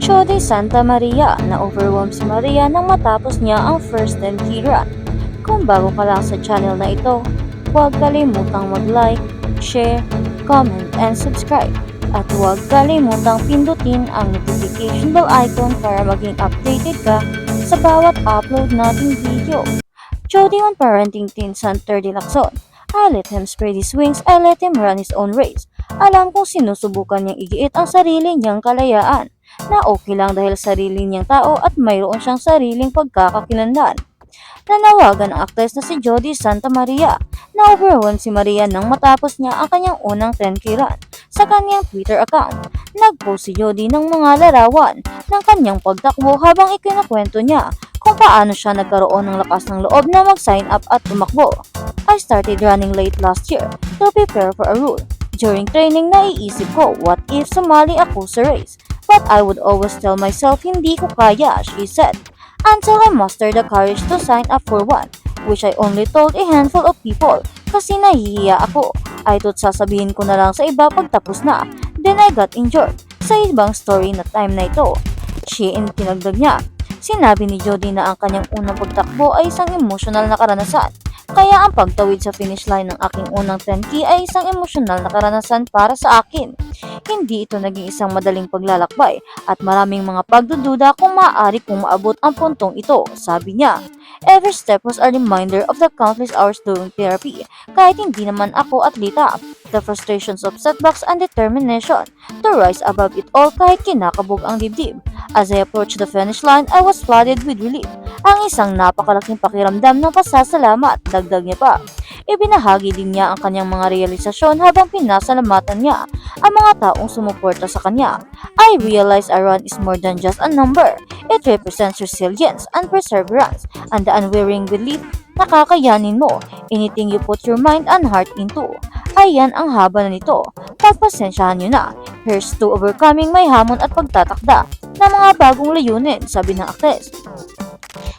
Jody Santa Maria na overwhelm si Maria nang matapos niya ang first 10K run. Kung bago ka lang sa channel na ito, huwag kalimutang mag-like, share, comment, and subscribe. At huwag kalimutang pindutin ang notification bell icon para maging updated ka sa bawat upload nating video. Jody on parenting teen son 30 Lacson. I let him spread his wings, I let him run his own race. Alam kong sinusubukan niyang igiit ang sarili niyang kalayaan, na okay lang dahil sarili niyang tao at mayroon siyang sariling pagkakakilanlan. Nanawagan ang aktres na si Jody Santa Maria na overwhelm si Maria nang matapos niya ang kanyang unang 10K run sa kanyang Twitter account. Nag-post si Jody ng mga larawan ng kanyang pagtakbo habang ikinukwento niya kung paano siya nagkaroon ng lakas ng loob na mag-sign up at tumakbo. I started running late last year to prepare for a rule. During training, naiisip ko, what if sumali ako sa race? But I would always tell myself hindi ko kaya, she said. Until I mustered the courage to sign up for one, which I only told a handful of people kasi nahihiya ako. I thought sasabihin ko na lang sa iba pagtapos na. Then I got injured. Sa ibang story na time na ito, tinagdag niya. Sinabi ni Jody na ang kanyang unang pagtakbo ay isang emosyonal na karanasan. Kaya ang pagtawid sa finish line ng aking unang 10K ay isang emosyonal na karanasan para sa akin. Hindi ito naging isang madaling paglalakbay at maraming mga pagdududa kung maaari kong maabot ang puntong ito, sabi niya. Every step was a reminder of the countless hours during therapy, kahit hindi naman ako atleta. The frustrations of setbacks and determination to rise above it all kahit kinakabog ang dibdib. As I approached the finish line, I was flooded with relief. Ang isang napakalaking pakiramdam ng pasasalamat, dagdag niya pa. Ibinahagi din niya ang kanyang mga realisasyon habang pinasalamatan niya ang mga taong sumuporta sa kanya. I realized a run is more than just a number. It represents resilience and perseverance and the unwavering belief na kakayanin mo anything you put your mind and heart into. Ayan ang haba na nito. Pagpasensyahan niyo na. Here's to overcoming may hamon at pagtatakda ng mga bagong layunin, sabi ng aktres.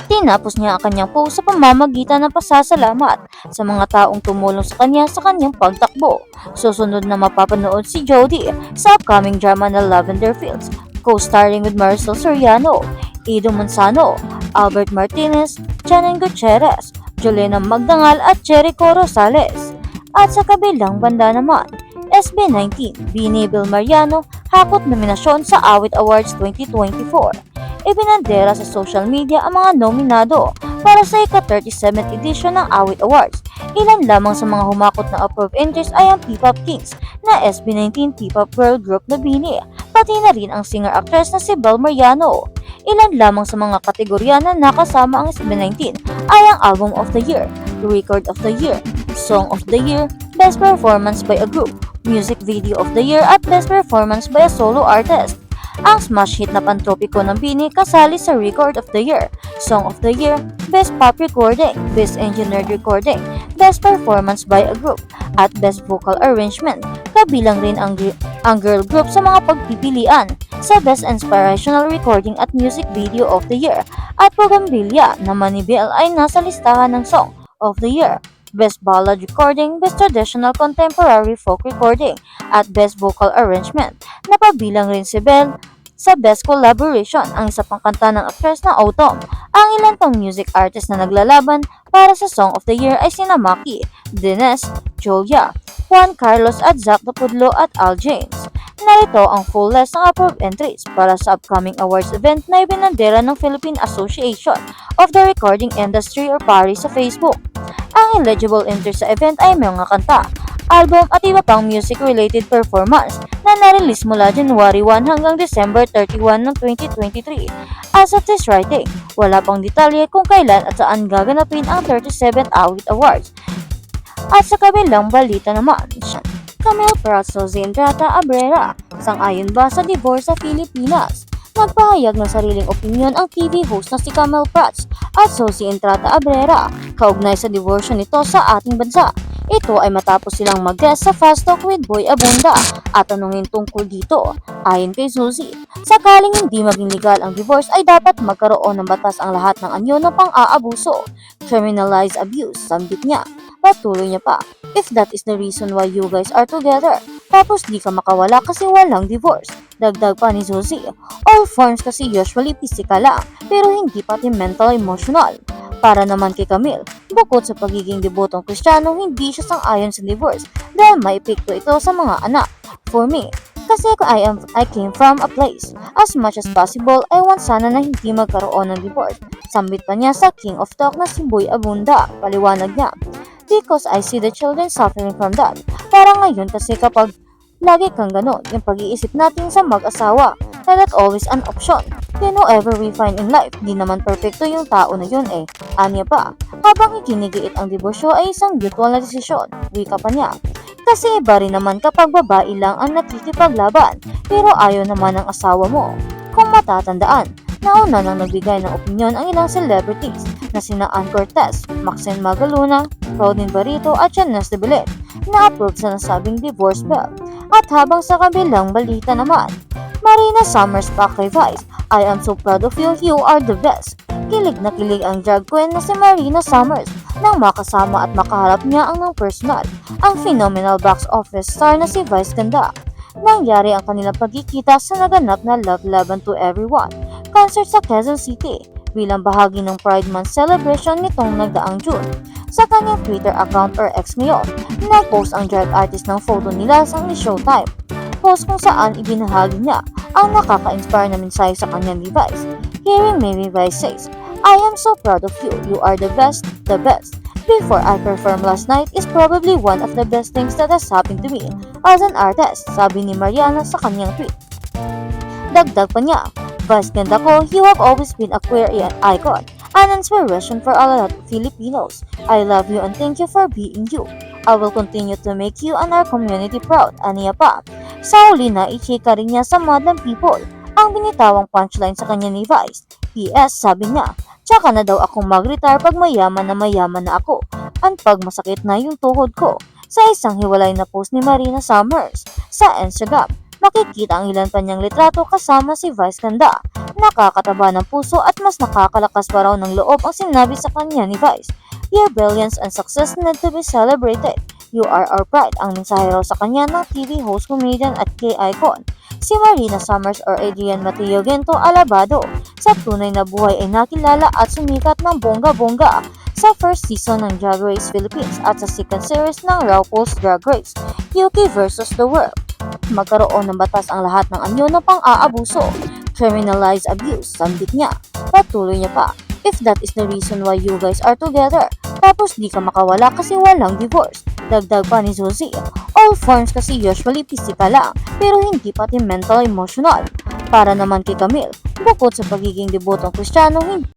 Tinapos niya ang kanyang post sa pamamagitan ng pasasalamat sa mga taong tumulong sa kanyang pagtakbo. Susunod na mapapanood si Jody sa upcoming drama na Lavender Fields, co-starring with Maricel Soriano, Ido Monzano, Albert Martinez, Janen Gutierrez, Jolena Magdangal at Jericho Rosales. At sa kabilang banda naman, SB19, Bini Mariano, hakot nominasyon sa Awit Awards 2024. Ibinandera sa social media ang mga nominado para sa ika-37th edition ng Awit Awards. Ilan lamang sa mga humakot na approved entries ay ang P-Pop Kings na SB19 P-Pop Girl Group na Bini, pati na rin ang singer-actress na si Bel Mariano. Ilan lamang sa mga kategorya na nakasama ang SB19 ay ang Album of the Year, Record of the Year, Song of the Year, Best Performance by a Group, Music Video of the Year at Best Performance by a Solo Artist. Ang smash hit na Pantropiko ng Bini kasali sa Record of the Year, Song of the Year, Best Pop Recording, Best Engineered Recording, Best Performance by a Group, at Best Vocal Arrangement. Kabilang rin ang girl group sa mga pagpipilian sa Best Inspirational Recording at Music Video of the Year, at Bugambilya na Manibel ay nasa listahan ng Song of the Year, Best Ballad Recording, Best Traditional Contemporary Folk Recording, at Best Vocal Arrangement. Napabilang rin si Belle sa Best Collaboration, ang isa pang kanta ng actress na Autumn. Ang ilan pang music artist na naglalaban para sa Song of the Year ay sina Maki, Dines, Julia, Juan Carlos at Zach Dapudlo at Al James. Narito ang full list ng approved entries para sa upcoming awards event na ibinandera ng Philippine Association of the Recording Industry or PARI sa Facebook. Ang eligible entries sa event ay mga kanta, album at iba pang music-related performance na narelease mula January 1 hanggang December 31 ng 2023. As of this writing, wala pang detalye kung kailan at saan gaganapin ang 37th Awit Awards. At sa kabilang balita naman, Camille Prats Zendrata Abrera, sang-ayon ba sa divorce sa Pilipinas? Nagpahayag ng sariling opinyon ang TV host na si Camille Prats at Sosie Entrata Abrera kaugnay sa divorce nito sa ating bansa. Ito ay matapos silang mag-guest sa Fast Talk with Boy Abunda at tanungin tungkol dito. Ayon kay Suzy, sakaling hindi maging legal ang divorce ay dapat magkaroon ng batas ang lahat ng anyo ng pang-aabuso. Criminalize abuse, sambit niya. Patuloy niya pa, if that is the reason why you guys are together, tapos di ka makawala kasi walang divorce. Dagdag pa ni Suzy, all forms kasi usually physical lang, pero hindi pati mental emotional. Para naman kay Camille, bukod sa pagiging debotong Kristiyano, hindi siya sang-ayon sa divorce dahil may epekto ito sa mga anak. For me, kasi I came from a place. As much as possible, I want sana na hindi magkaroon ng divorce. Sambit pa niya sa King of Talk na si Boy Abunda. Paliwanag niya, because I see the children suffering from that. Para ngayon kasi kapag lagi kang ganon, yung pag-iisip natin sa mag-asawa, na that's always an option. Then whoever we find in life, di naman perfecto yung tao na yun eh. Anya pa, habang ikinigiit ang diborsyo ay isang mutual na desisyon. Wika pa niya. Kasi iba rin naman kapag babae lang ang nakikipaglaban, pero ayaw naman ng asawa mo. Kung matatandaan, nauna nang nagbigay ng opinyon ang ilang celebrities na sina Ann Cortez, Maxine Magaluna, Claudine Barrito at Janes de Belen na approve sa nasabing divorce bill. At habang sa kabilang balita naman, Marina Summers pa kay Vice, I am so proud of you, you are the best. Kilig na kilig ang drag queen na si Marina Summers nang makasama at makaharap niya ang ng personal, ang phenomenal box office star na si Vice Ganda. Nangyari ang kanilang pagkikita sa naganap na Love Laban to Everyone concert sa Quezon City bilang bahagi ng Pride Month celebration nitong nagdaang June. Sa kanyang Twitter account or X ngayon, nag-post ang drag artist ng photo nila sa ni Showtime. Post kung saan ibinahagi niya ang nakaka-inspire na mensahe sa kanyang device. Hearing Mary Vice says, I am so proud of you, you are the best, the best. Before I performed last night is probably one of the best things that has happened to me as an artist, sabi ni Mariana sa kanyang tweet. Dagdag pa niya, Vice ganda ko, you have always been a queer icon, an inspiration for a lot of Filipinos. I love you and thank you for being you. I will continue to make you and our community proud, aniya pa. Sa huli na ichika rin niya sa Madlang People ang binitawang punchline sa kanya ni Vice. PS, sabi niya, tsaka na daw akong mag-retire pag mayaman na ako, at pag masakit na yung tuhod ko. Sa isang hiwalay na post ni Marina Summers sa Instagram, makikita ang ilan pa niyang litrato kasama si Vice Ganda. Nakakataba ng puso at mas nakakalakas pa raw ng loob ang sinabi sa kanya ni Vice. Your brilliance and success need to be celebrated. You are our pride, ang mensahe raw sa kanya ng TV host, comedian at gay icon. Si Marina Summers or Adrian Mateo Gento Alabado sa tunay na buhay ay nakilala at sumikat ng bongga-bongga sa first season ng Drag Race Philippines at sa second series ng RuPaul's Drag Race UK vs. The World. Magkaroon ng batas ang lahat ng anyo ng pang-aabuso, criminalize abuse, sambit niya. Patuloy niya pa, if that is the reason why you guys are together, tapos di ka makawala kasi walang divorce. Dagdag pa ni Suzy, all forms kasi usually physical lang, pero hindi pati mental emotional. Para naman kay Camille, bukod sa pagiging debotong Kristiyano,